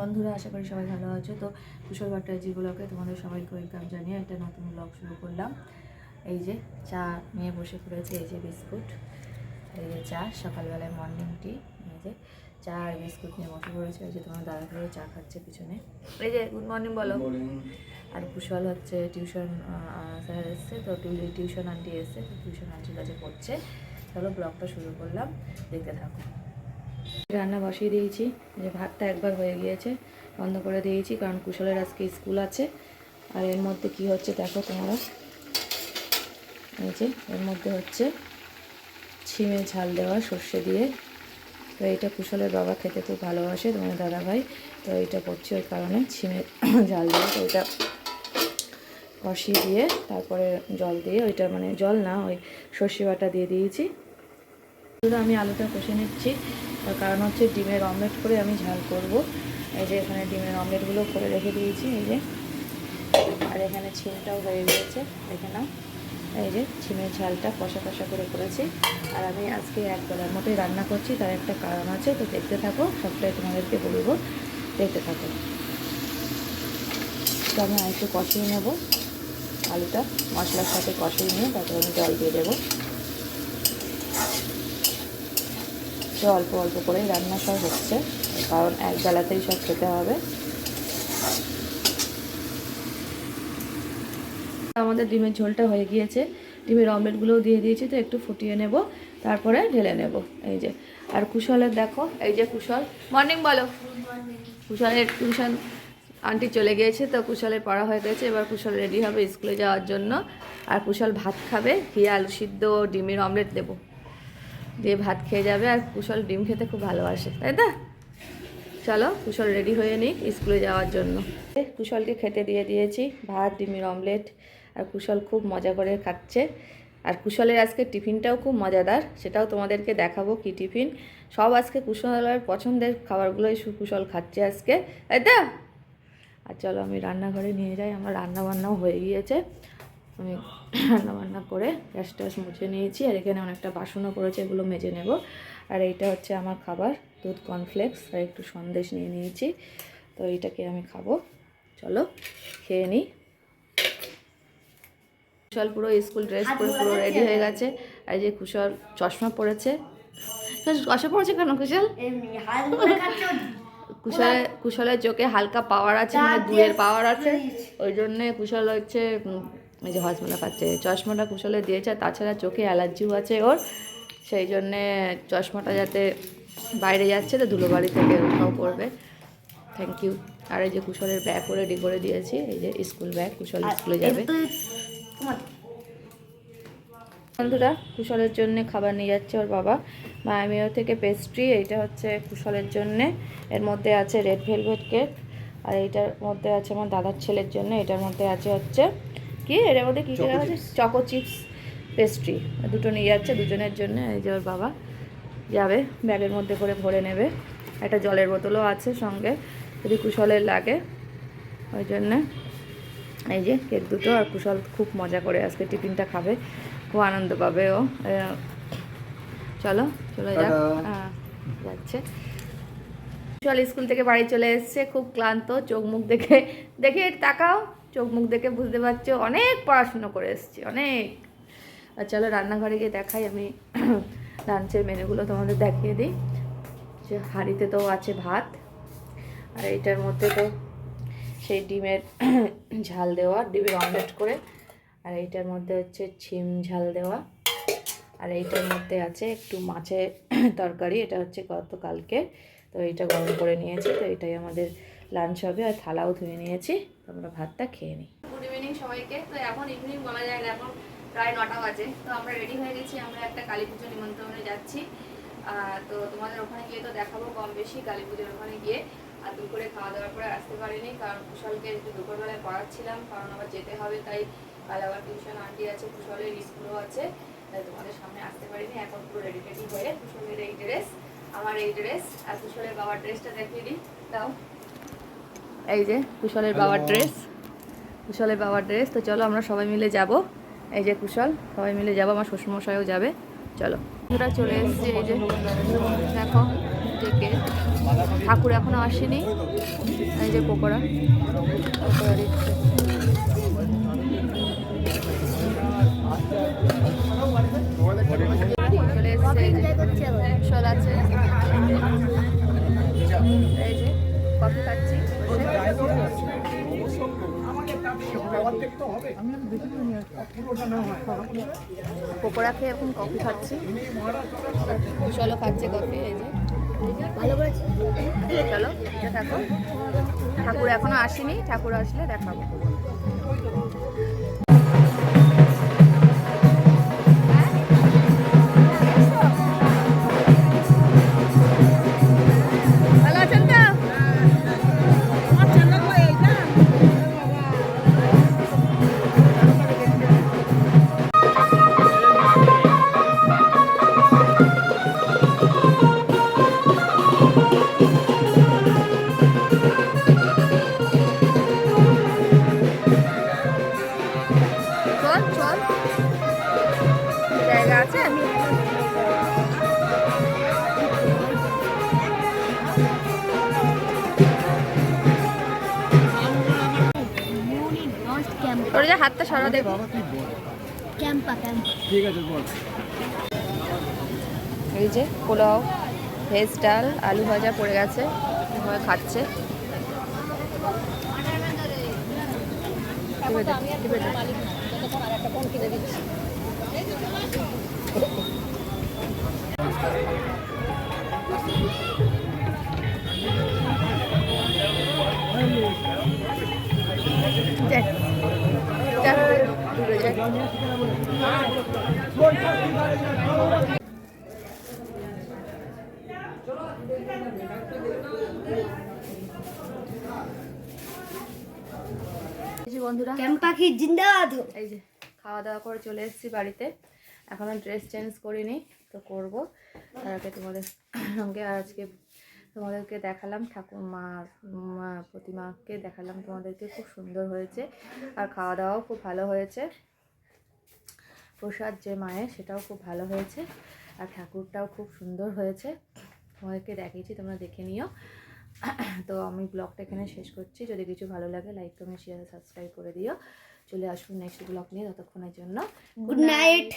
বন্ধুরা, আশা করি সবাই ভালো আছো। তো কুশল ভট্টাচার্য ব্লগে তোমাদের সবাইকে ওয়েলকাম জানিয়ে একটা নতুন ব্লগ শুরু করলাম। এই যে চা নিয়ে বসে পড়েছে, এই যে বিস্কুট, এই যে চা, সকালবেলায় মর্নিং টি। এই যে চা আর বিস্কুট নিয়ে বসে পড়েছে। এই যে তোমার দাদা ভাই চা খাচ্ছে পিছনে। এই যে গুড মর্নিং বলো। আর কুশল হচ্ছে টিউশন স্যার এসছে, তো টিউশন আন্টি এসছে, তো টিউশন আন্টির কাছে পড়ছে। চলো ব্লগটা শুরু করলাম, দেখতে থাকো। রান্না বসিয়ে দিয়েছি, যে ভাতটা একবার হয়ে গিয়েছে, বন্ধ করে দিয়েছি কারণ কুশলের আজকে স্কুল আছে। আর এর মধ্যে কি হচ্ছে দেখো তোমরা, এই যে এর মধ্যে হচ্ছে ছিমে ঝাল দেওয়া সর্ষে দিয়ে। তো এইটা কুশলের বাবা খেতে খুব ভালোবাসে, তোমার দাদা ভাই, তো এইটা করছি ওই কারণে ছিমে ঝাল দিয়ে। তো ওইটা কষিয়ে দিয়ে তারপরে জল দিয়ে, ওইটা মানে জল না, ওই সর্ষে বাটা দিয়ে দিয়েছি। আমি আলুটা কষে নিচ্ছি, তার কারণ হচ্ছে ডিমের অমলেট করে আমি ঝাল করব। এই যে এখানে ডিমের অমলেটগুলো করে রেখে দিয়েছি, এই যে। আর এখানে ছিমটাও হয়ে গিয়েছে, দেখে নাও। এই যে ছিমের ঝালটা কষা কষা করে করেছি। আর আমি আজকে এক বেলার মতোই রান্না করছি, তার একটা কারণ আছে, তো দেখতে থাকো, সবটাই তোমাদেরকে বলবো, দেখতে থাকো। তো আমি একটু কষিয়ে নেব আলুটা, মশলার সাথে কষিয়ে নিয়ে তারপরে আমি জল দিয়ে দেবো। অল্প অল্প করেই রান্না সব হচ্ছে, কারণ এক বেলাতেই সব খেতে হবে। আমাদের ডিমের ঝোলটা হয়ে গিয়েছে, ডিমের অমলেটগুলোও দিয়ে দিয়েছি, তো একটু ফুটিয়ে নেব, তারপরে ঢেলে নেব। এই যে আর কুশলের দেখো, এই যে কুশল মর্নিং বলো। কুশলের টিউশন আন্টি চলে গিয়েছে, তো কুশলের পড়া হয়ে গেছে, এবার কুশল রেডি হবে স্কুলে যাওয়ার জন্য। আর কুশল ভাত খাবে, ঘি আলু সিদ্ধ ডিমের অমলেট দেবো, দিয়ে ভাত খেয়ে যাবে। আর কুশল ডিম খেতে খুব ভালোবাসে, তাই তো? চলো কুশল রেডি হয়ে নিক স্কুলে যাওয়ার জন্য। কুশলকে খেতে দিয়ে দিয়েছি ভাত, ডিমের অমলেট, আর কুশল খুব মজা করে খাচ্ছে। আর কুশলের আজকে টিফিনটাও খুব মজাদার, সেটাও তোমাদেরকে দেখাবো কি টিফিন। সব আজকে কুশলের পছন্দের খাবারগুলোই কুশল খাচ্ছে আজকে, তাই তো? আর চলো আমি রান্নাঘরে নিয়ে যাই, আমার রান্নাবান্নাও হয়ে গিয়েছে। আমি রান্নাবান্না করে গ্যাস ট্যাস মুছে নিয়েছি, আর এখানে অনেকটা বাসনও পড়েছে, এগুলো মেজে নেব। আর এইটা হচ্ছে আমার খাবার, দুধ কর্নফ্লেক্স আর একটু সন্দেশ নিয়ে নিয়েছি, তো এইটাকে আমি খাবো। চলো খেয়ে নিই। কুশল পুরো স্কুল ড্রেস পরে পুরো রেডি হয়ে গেছে। আর যে কুশল চশমা পরেছে, চশমা পরেছে কেন কুশল? কুশলের চোখে হালকা পাওয়ার আছে, মানে দূরের পাওয়ার আছে, ওই জন্যে কুশল হচ্ছে এই যে হজমোলা খাচ্ছে। চশমাটা কুশলে দিয়েছে, তাছাড়া চোখে অ্যালার্জিও আছে ওর, সেই জন্যে চশমাটা যাতে বাইরে যাচ্ছে, তো ধুলোবাড়ি থেকে ওঠাও করবে। Thank you. আর এই যে কুশলের ব্যাগ রেডি করে দিয়েছি, এই যে স্কুল ব্যাগ, কুশল স্কুলে যাবে। বন্ধুরা, কুশলের জন্য খাবার নিয়ে যাচ্ছে ওর বাবা মায়ামিও থেকে, পেস্ট্রি। এইটা হচ্ছে কুশলের জন্যে, এর মধ্যে আছে রেড ভেলভেট কেক, আর এইটার মধ্যে আছে আমার দাদার ছেলের জন্য, এটার মধ্যে আছে হচ্ছে কি, এর মধ্যে কী কী আছে, চকো চিপস পেস্ট্রি, দুটো নিয়ে যাচ্ছে দুজনের জন্য। এই যে ওর বাবা যাবে, ব্যাগের মধ্যে করে ভরে নেবে। একটা জলের বোতলও আছে সঙ্গে, যদি কুশলের লাগে, ওই জন্যে। এই যে কেক দুটো, আর কুশল খুব মজা করে আজকে টিফিনটা খাবে, খুব আনন্দ পাবে ও। চলো চলে যাক। হ্যাঁ যাচ্ছে। কুশল স্কুল থেকে বাড়ি চলে এসছে, খুব ক্লান্ত, চোখ মুখ দেখে দেখে তাকাও, চোখ মুখ দেখে বুঝতে পারছো অনেক পড়াশুনো করে এসছি, অনেক। আর চলো রান্নাঘরে গিয়ে দেখাই আমি লাঞ্চের মেনুগুলো তোমাদের দেখিয়ে দিই। যে হাঁড়িতে তো আছে ভাত, আর এইটার মধ্যে তো সেই ডিমের ঝাল দেওয়া, ডিমের অমলেট করে, আর এইটার মধ্যে হচ্ছে ছিম ঝাল দেওয়া, আর এইটার মধ্যে আছে একটু মাছের তরকারি, এটা হচ্ছে গতকালকে, তো এইটা গরম করে নিয়েছি, তো এটাই আমাদের লাঞ্চ হবে। আর থালাও ধুয়ে নিয়েছি, তো আমরা ভাতটা খেয়ে নিই। গুড ইভিনিং সবাইকে। তো এখন ইভিনিং বলা যায় না, এখন প্রায় 9টা বাজে। তো আমরা রেডি হয়ে গেছি, আমরা একটা কালী পুজো নিমন্ত্রণে যাচ্ছি। তো তোমাদের ওখানে গিয়ে তো দেখাবো কম বেশি কালী পুজোর ওখানে গিয়ে। আর দুপুরে খাওয়া দাওয়ার পরে আসতে পারিনি, কারণ কুশলকে একটু দুপুরবেলায় পড়াচ্ছিলাম, কারণ আবার যেতে হবে, তাই কাল আবার টিউশন আন্টি আছে, কুশলের স্কুলও আছে, তাই তোমাদের সামনে আসতে পারিনি। এখন পুরো রেডি টেডি হয়ে, কুশলের এই ড্রেস, আমার এই ড্রেস, আর কুশলের বাবার ড্রেসটা দেখিয়ে দিই, দাও। এই যে কুশলের বাবার ড্রেস, কুশলের বাবার ড্রেস। তো চলো আমরা সবাই মিলে যাব, এই যে কুশল, সবাই মিলে যাবো, আমার শ্বশুরমশাইও যাবে। চলো আমরা চলে এসেছি, এই যে দেখো ডেকে ঠাকুর এখনো আসেনি। এই যে পকোড়া পকোড়া দিচ্ছে। চলে এসছে শোল আছে। এই যে কফি খাচ্ছি পকোড়া খেয়ে এখন কফি খাচ্ছি। চলো খাচ্ছে কফি। এই যে ভালো করেছে। চলো দেখো ঠাকুর এখনো আসেনি, ঠাকুর আসলে দেখাবো। ভালো আছেন তো? চল চল জায়গা আছে। ওর যে হাতটা সরা দেব। এই যে পোলাও, ভেজ ডাল, আলু ভাজা পড়ে গেছে, খাচ্ছে। বন্ধুরা পাখি জিন্দাবাদ। এই যে খাওয়া দাওয়া করে চলে এসেছি বাড়িতে। এখনো ড্রেস চেঞ্জ করিনি, তো করবো। তার আগে তোমাদের সঙ্গে আজকে তোমাদেরকে দেখালাম ঠাকুরমা প্রতিমাকে দেখালাম তোমাদেরকে, খুব সুন্দর হয়েছে। আর খাওয়া দাওয়াও খুব ভালো হয়েছে। প্রসাদ যে মায়ের সেটাও খুব ভালো হয়েছে, আর ঠাকুরটাও খুব সুন্দর হয়েছে। তোমাদেরকে দেখিয়েছি, তোমরা দেখে নিও। তো আমি ব্লগটা এখানে শেষ করছি। যদি কিছু ভালো লাগে লাইক কমেন্ট শেয়ার সাবস্ক্রাইব করে দিও। চলে আসুন নেক্সট ব্লগ নিয়ে। ততক্ষণের জন্য গুড নাইট।